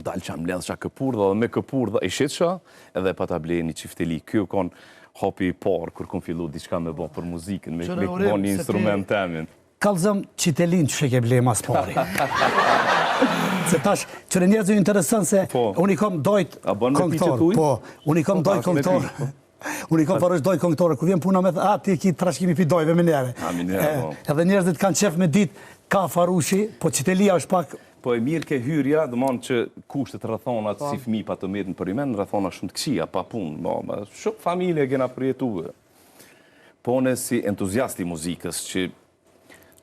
dalë që më ledhë qa këpurdha dhe me këpurdha i shetsha edhe pa ta blej një qifteli. Kjo kon hopi i parë kur kom fillu diçka me bo për muzikën, me bo një instrument temin. Kallëzëm qitelin që ke blej mas pari. Se tash, qëre njerëzë ju interesën se unë i kom dojt këngëtorë. Po, unë i kom dojt këngëtorë. Unë i kom farësh dojt këngëtorë. Kur vjen puna me thë, ti e ki trashkimi pi dojve me njerë. Edhe njerëzit kanë qef me dit ka farushi, po qitelia është pak... Po e mirë ke hyrja, dhe manë që kushtet rëthonat si fmi pa të metë në përimen, rëthonat shumë të këqia, pa punë. Shumë familje kena përjetuve. Po në si entuziasti muzikës që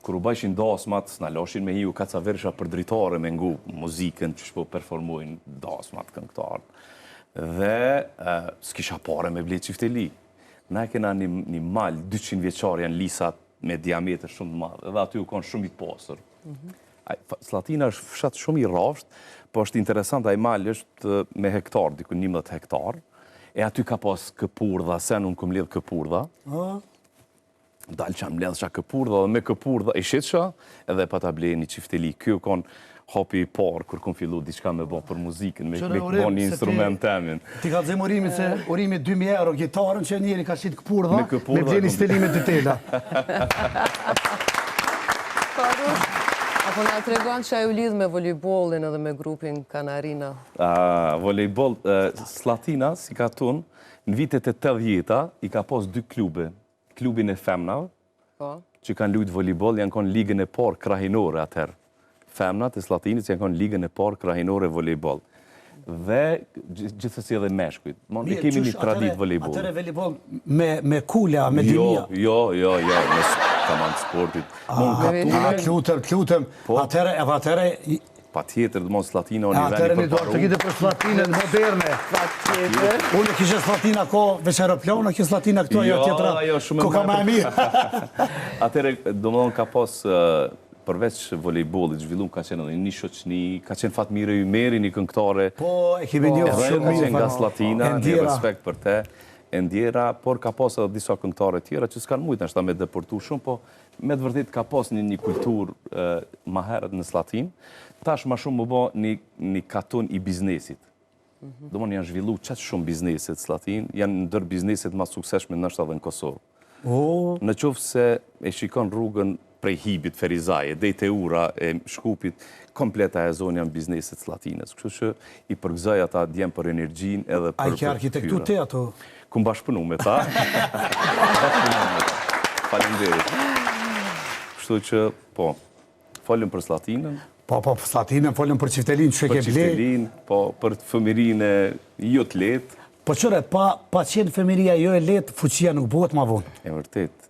kër u bajshin dasmat, na lashin me hiu kaca versha për dritare me ngu muzikën që shpo performojnë dasmat këngëtarë. Dhe s'kisha pare me ble qifteli. Na kena një mal 200 vjeqar janë lisat me diametër shumë të madhe, dhe aty u konë shumë i pasër. Slatina është fshat shumë i rafsht, po është interesant, ai mal është me hektar, diku 11 hektar, e aty ka pas këpurdha, se unë këm ledhë këpurdha, dalë që më ledhë qa këpurdha dhe me këpurdha i shetsha, edhe pa ta blej një qifteli. Kjo kon hopi i parë, kur kom fillu diçka me bo për muzikën, me bo një instrument temin. Ti ka dzem urimi se urimi 2.000 euro gitarën që njeri ka qitë këpurdha, me blej një stelime të tela. Apo nga të regon që a ju lidhë me volejbolin edhe me grupin Kanarina? Volejbol, Slatina, si ka tunë, në vitet e 80-ta, i ka pos 2 klube. Klubin e femnav, që kanë lujtë volejbol, janë konë ligën e parë krahinore atëherë. Femnat e Slatinit janë konë ligën e parë krahinore volejbol. Dhe gjithësësi edhe meshkujt. Ne kemi një tradit volejbol. Atëre volejbol me kulja, me dinja? Jo, me kaman sportit. Klutëm. Atëre... Pa tjetër, dhe mos Slatina o një veni për paru. Atëre një do të gjithë për Slatinën moderne. Pa tjetër. Unë kishe Slatina ko veç aeroplan, kishe Slatina këto ajo tjetra. Ko ka ma e mirë. Atëre, do më donë ka pas... Përveç volejbolit, zhvillum ka qenë edhe një shoqni, ka qenë Fatmire Ymeri, një këngëtare. Po, e kemi një shumë mirë. Ka qenë nga Slatina, një respekt për te, e ndjera, por ka pas edhe disa këngëtare tjera që s'kanë mujtë nështë ta me deportu shumë, po me të vërtet ka pas një kultur ma herët në Slatin, tash ma shumë më bo një katon i biznesit. Do më janë zhvillu qatë shumë bizneset Slatin, janë ndër bizneset ma sukseshme nështë edhe në Kosovë. Në qofë se e shikon rrugën prej Hibit, Ferizaje, dejt e ura e Shkupit, kompleta e zonë janë bizneset Slatinës. Kështu që i përgëzaj ata djemë për energjin edhe për... A i ke arkitektu te ato? Kum bashkëpunu me ta. Falemderit. Kështu që, po, folëm për Slatinën. Po, Slatinën, folëm për qiftelin që ke blej. Për qiftelin, po, për fëmirin e jo të letë. Po qëre, pa qenë fëmiria jo e letë, fuqia nuk bëhet ma vonë. E vërtet.